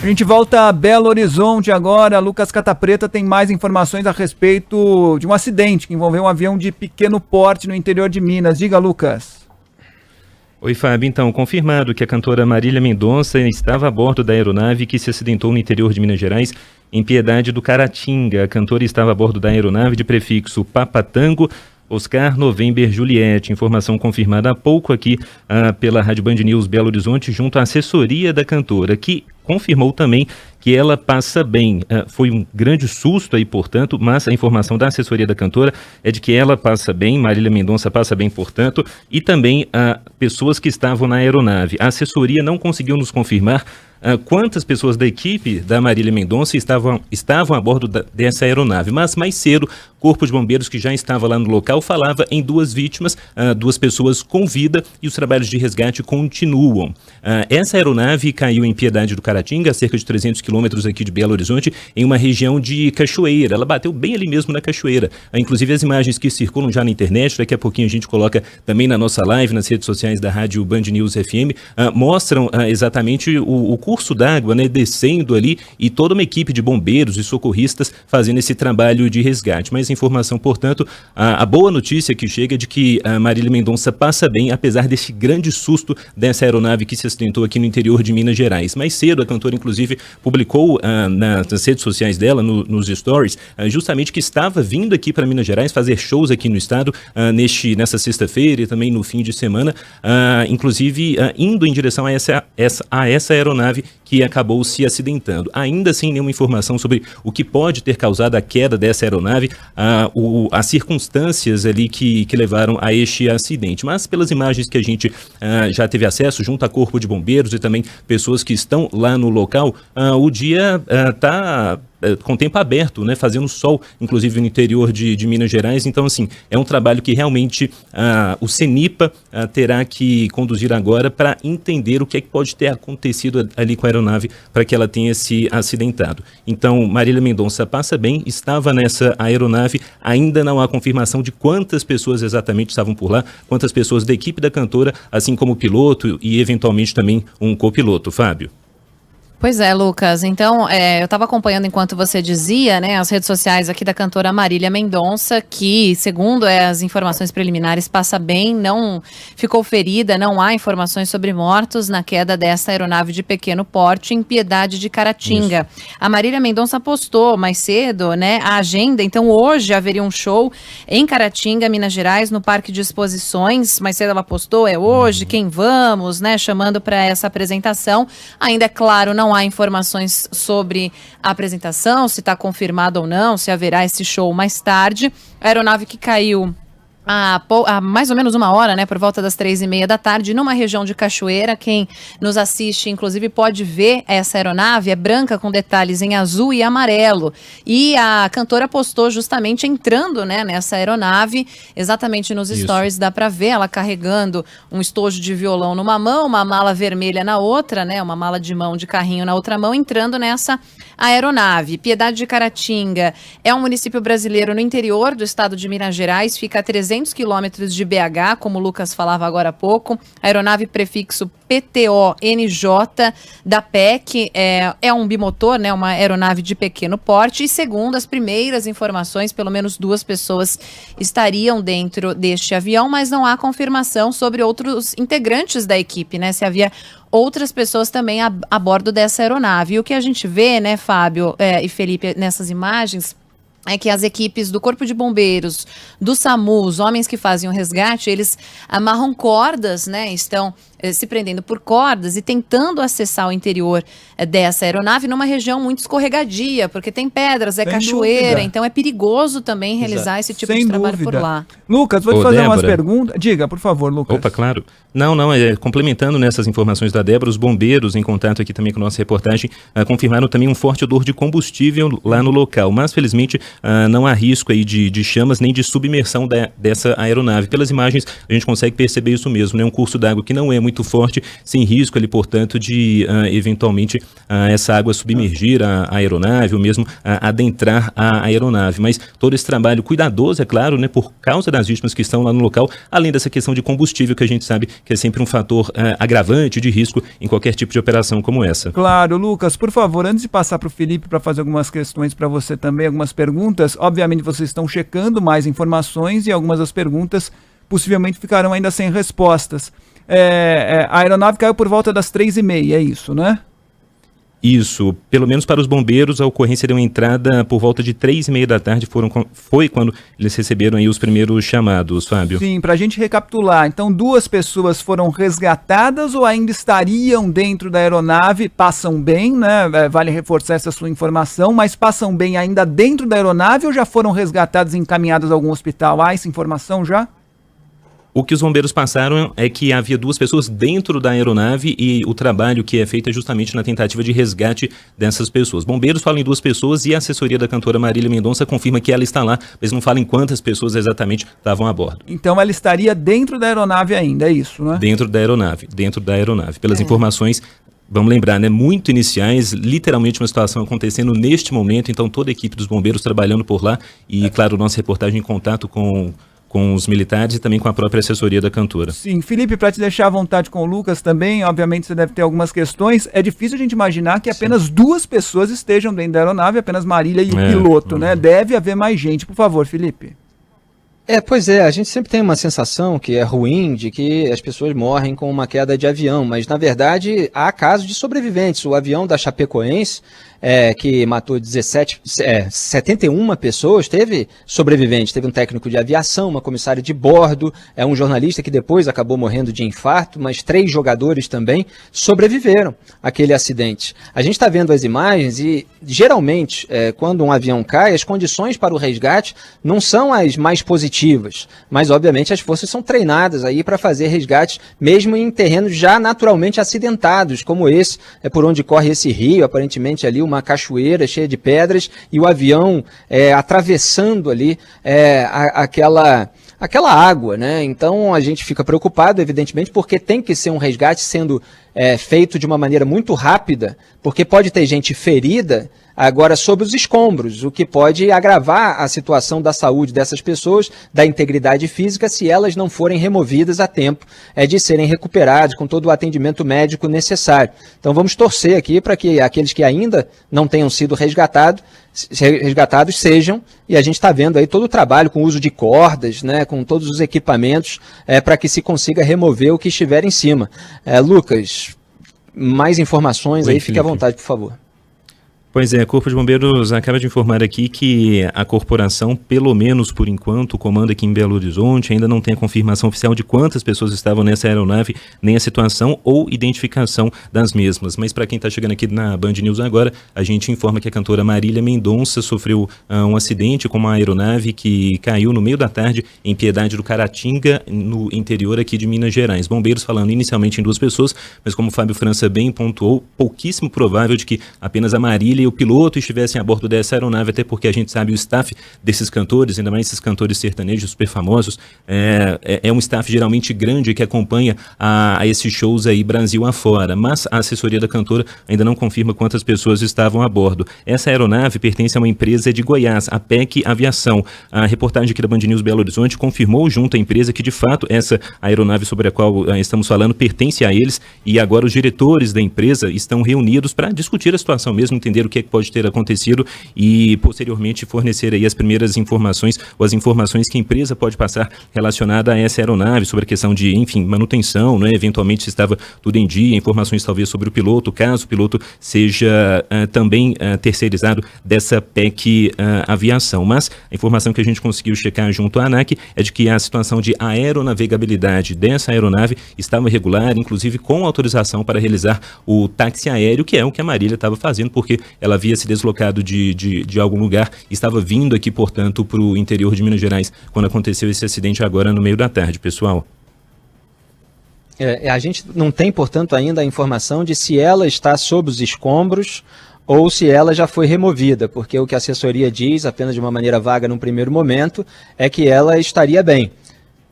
A gente volta a Belo Horizonte agora. Lucas Catapreta tem mais informações a respeito de um acidente que envolveu um avião de pequeno porte no interior de Minas. Diga, Lucas. Oi, Fábio. Então, confirmado que a cantora Marília Mendonça estava a bordo da aeronave que se acidentou no interior de Minas Gerais, em Piedade do Caratinga. A cantora estava a bordo da aeronave de prefixo Papatango, Oscar November Juliette. Informação confirmada há pouco aqui pela Rádio Band News Belo Horizonte, junto à assessoria da cantora, que confirmou também que ela passa bem. Foi um grande susto aí, portanto, mas a informação da assessoria da cantora é de que ela passa bem, Marília Mendonça passa bem, portanto, e também pessoas que estavam na aeronave. A assessoria não conseguiu nos confirmar quantas pessoas da equipe da Marília Mendonça estavam a bordo dessa aeronave, mas mais cedo, o Corpo de Bombeiros, que já estava lá no local, falava em 2 vítimas, 2 pessoas com vida, e os trabalhos de resgate continuam. Essa aeronave caiu em Piedade do Caratinga, a cerca de 300 quilômetros aqui de Belo Horizonte, em uma região de cachoeira. Ela bateu bem ali mesmo na cachoeira. Inclusive as imagens que circulam já na internet, daqui a pouquinho a gente coloca também na nossa live, nas redes sociais da Rádio Band News FM, mostram exatamente o curso d'água, né, descendo ali, e toda uma equipe de bombeiros e socorristas fazendo esse trabalho de resgate. Mas a informação, portanto, a boa notícia que chega é de que a Marília Mendonça passa bem, apesar desse grande susto dessa aeronave que se acidentou aqui no interior de Minas Gerais. Mais cedo, a cantora, inclusive, publicou nas redes sociais dela, nos stories, justamente que estava vindo aqui para Minas Gerais fazer shows aqui no estado nessa sexta-feira e também no fim de semana, inclusive indo em direção a essa aeronave que acabou se acidentando. Ainda sem nenhuma informação sobre o que pode ter causado a queda dessa aeronave, as circunstâncias ali que levaram a este acidente. Mas pelas imagens que a gente já teve acesso, junto a Corpo de Bombeiros e também pessoas que estão lá no local, o dia está com tempo aberto, né, fazendo sol, inclusive no interior de Minas Gerais. Então, assim, é um trabalho que realmente o CENIPA terá que conduzir agora para entender o que é que pode ter acontecido ali com a aeronave para que ela tenha se acidentado. Então, Marília Mendonça passa bem, estava nessa aeronave, ainda não há confirmação de quantas pessoas exatamente estavam por lá, quantas pessoas da equipe da cantora, assim como o piloto e eventualmente também um copiloto. Fábio. Pois é, Lucas. Então, eu estava acompanhando enquanto você dizia, né, as redes sociais aqui da cantora Marília Mendonça, que, segundo as informações preliminares, passa bem, não ficou ferida, não há informações sobre mortos na queda dessa aeronave de pequeno porte em Piedade de Caratinga. Isso. A Marília Mendonça postou mais cedo, né, a agenda. Então, hoje haveria um show em Caratinga, Minas Gerais, no Parque de Exposições. Mais cedo ela postou, hoje, quem vamos, né, chamando para essa apresentação. Ainda é claro, não há informações sobre a apresentação, se está confirmado ou não, se haverá esse show mais tarde. A aeronave que caiu há mais ou menos 1 hora, né, por volta das 3h30 da tarde, numa região de cachoeira. Quem nos assiste, inclusive, pode ver essa aeronave, é branca com detalhes em azul e amarelo, e a cantora postou justamente entrando, né, nessa aeronave, exatamente nos stories dá para ver ela carregando um estojo de violão numa mão, uma mala vermelha na outra, né, uma mala de mão de carrinho na outra mão, entrando nessa aeronave. Piedade de Caratinga é um município brasileiro no interior do estado de Minas Gerais, fica a 300 quilômetros de BH, como o Lucas falava agora há pouco. Aeronave prefixo PTO-NJ da PEC é um bimotor, né, uma aeronave de pequeno porte, e segundo as primeiras informações, pelo menos 2 pessoas estariam dentro deste avião, mas não há confirmação sobre outros integrantes da equipe, né, se havia outras pessoas também a bordo dessa aeronave. E o que a gente vê, né, Fábio e Felipe, nessas imagens, é que as equipes do Corpo de Bombeiros, do SAMU, os homens que fazem o resgate, eles amarram cordas, né, estão se prendendo por cordas e tentando acessar o interior dessa aeronave numa região muito escorregadia, porque tem pedras, cachoeira, dúvida. Então é perigoso também realizar esse tipo de trabalho por lá. Lucas, vou te fazer umas perguntas. Diga, por favor, Lucas. Opa, claro. Não, complementando nessas informações da Débora, os bombeiros, em contato aqui também com a nossa reportagem, confirmaram também um forte odor de combustível lá no local, mas felizmente não há risco aí de chamas nem de submersão dessa aeronave. Pelas imagens a gente consegue perceber isso mesmo, né? Um curso d'água que não é muito forte, sem risco ali, portanto, de eventualmente essa água submergir a aeronave ou mesmo adentrar a aeronave. Mas todo esse trabalho cuidadoso, é claro, né, por causa das vítimas que estão lá no local, além dessa questão de combustível, que a gente sabe que é sempre um fator agravante de risco em qualquer tipo de operação como essa. Claro, Lucas, por favor, antes de passar para o Felipe para fazer algumas questões para você também, algumas perguntas, obviamente vocês estão checando mais informações e algumas das perguntas possivelmente ficarão ainda sem respostas. A aeronave caiu por volta das 3h30, é isso, né? Isso, pelo menos para os bombeiros, a ocorrência deu entrada por volta de 3h30 da tarde, foi quando eles receberam aí os primeiros chamados, Fábio. Sim, para a gente recapitular, então 2 pessoas foram resgatadas ou ainda estariam dentro da aeronave, passam bem, né? Vale reforçar essa sua informação, mas passam bem ainda dentro da aeronave ou já foram resgatadas e encaminhadas a algum hospital? Há essa informação já? O que os bombeiros passaram é que havia 2 pessoas dentro da aeronave e o trabalho que é feito é justamente na tentativa de resgate dessas pessoas. Bombeiros falam em 2 pessoas e a assessoria da cantora Marília Mendonça confirma que ela está lá, mas não fala em quantas pessoas exatamente estavam a bordo. Então ela estaria dentro da aeronave ainda, é isso, né? Dentro da aeronave. Pelas informações, vamos lembrar, né, muito iniciais, literalmente uma situação acontecendo neste momento, então toda a equipe dos bombeiros trabalhando por lá e, claro, nossa reportagem em contato com os militares e também com a própria assessoria da cantora. Sim, Felipe, para te deixar à vontade com o Lucas também, obviamente você deve ter algumas questões, é difícil a gente imaginar que apenas 2 pessoas estejam dentro da aeronave, apenas Marília e o piloto, né? Deve haver mais gente. Por favor, Felipe. Pois é, a gente sempre tem uma sensação que é ruim de que as pessoas morrem com uma queda de avião, mas na verdade há casos de sobreviventes. O avião da Chapecoense, que matou 71 pessoas, teve sobreviventes, teve um técnico de aviação, uma comissária de bordo, um jornalista que depois acabou morrendo de infarto, mas 3 jogadores também sobreviveram àquele acidente. A gente está vendo as imagens e geralmente quando um avião cai, as condições para o resgate não são as mais positivas, mas obviamente as forças são treinadas aí para fazer resgate mesmo em terrenos já naturalmente acidentados, como esse, por onde corre esse rio, aparentemente ali uma cachoeira cheia de pedras e o avião atravessando ali aquela água, né? Então a gente fica preocupado, evidentemente, porque tem que ser um resgate sendo feito de uma maneira muito rápida, porque pode ter gente ferida agora sob os escombros, o que pode agravar a situação da saúde dessas pessoas, da integridade física, se elas não forem removidas a tempo de serem recuperadas com todo o atendimento médico necessário. Então vamos torcer aqui para que aqueles que ainda não tenham sido resgatados sejam, e a gente está vendo aí todo o trabalho com o uso de cordas, né, com todos os equipamentos para que se consiga remover o que estiver em cima. Lucas, mais informações aí, fique à vontade, por favor. Pois é, o Corpo de Bombeiros acaba de informar aqui que a corporação, pelo menos por enquanto, comanda aqui em Belo Horizonte, ainda não tem a confirmação oficial de quantas pessoas estavam nessa aeronave, nem a situação ou identificação das mesmas. Mas para quem está chegando aqui na Band News agora, a gente informa que a cantora Marília Mendonça sofreu um acidente com uma aeronave que caiu no meio da tarde em Piedade do Caratinga, no interior aqui de Minas Gerais. Bombeiros falando inicialmente em 2 pessoas, mas como o Fábio França bem pontuou, pouquíssimo provável de que apenas a Marília e o piloto estivessem a bordo dessa aeronave, até porque a gente sabe o staff desses cantores, ainda mais esses cantores sertanejos super famosos, é um staff geralmente grande que acompanha a esses shows aí Brasil afora, mas a assessoria da cantora ainda não confirma quantas pessoas estavam a bordo. Essa aeronave pertence a uma empresa de Goiás, a PEC Aviação. A reportagem aqui da Band News Belo Horizonte confirmou junto à empresa que de fato essa aeronave sobre a qual estamos falando pertence a eles e agora os diretores da empresa estão reunidos para discutir a situação mesmo, entender o que pode ter acontecido e posteriormente fornecer aí as primeiras informações ou as informações que a empresa pode passar relacionada a essa aeronave, sobre a questão de, enfim, manutenção, né? Eventualmente se estava tudo em dia, informações talvez sobre o piloto, caso o piloto seja também terceirizado dessa PEC Aviação. Mas a informação que a gente conseguiu checar junto à ANAC é de que a situação de aeronavegabilidade dessa aeronave estava regular, inclusive com autorização para realizar o táxi aéreo, que é o que a Marília estava fazendo, porque ela havia se deslocado de algum lugar, estava vindo aqui, portanto, para o interior de Minas Gerais, quando aconteceu esse acidente agora no meio da tarde, pessoal. A gente não tem, portanto, ainda a informação de se ela está sob os escombros ou se ela já foi removida, porque o que a assessoria diz, apenas de uma maneira vaga num primeiro momento, é que ela estaria bem.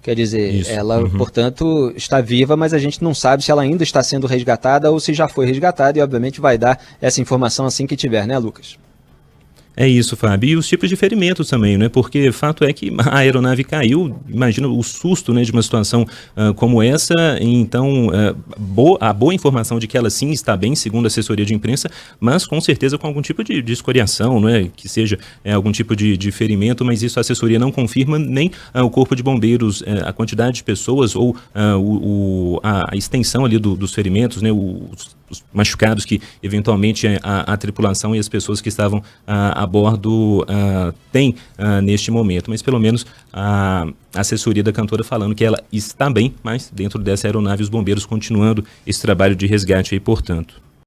Quer dizer, ela, portanto, está viva, mas a gente não sabe se ela ainda está sendo resgatada ou se já foi resgatada, e obviamente vai dar essa informação assim que tiver, né, Lucas? É isso, Fábio. E os tipos de ferimentos também, né? Porque fato é que a aeronave caiu, imagina o susto, né, de uma situação como essa. Então, a boa informação de que ela sim está bem, segundo a assessoria de imprensa, mas com certeza com algum tipo de escoriação, não é? Que seja algum tipo de ferimento, mas isso a assessoria não confirma, nem o Corpo de Bombeiros, a quantidade de pessoas ou a extensão ali dos ferimentos, né? Os machucados que eventualmente a tripulação e as pessoas que estavam a bordo têm neste momento, mas pelo menos a assessoria da cantora falando que ela está bem, mas dentro dessa aeronave os bombeiros continuando esse trabalho de resgate aí, portanto.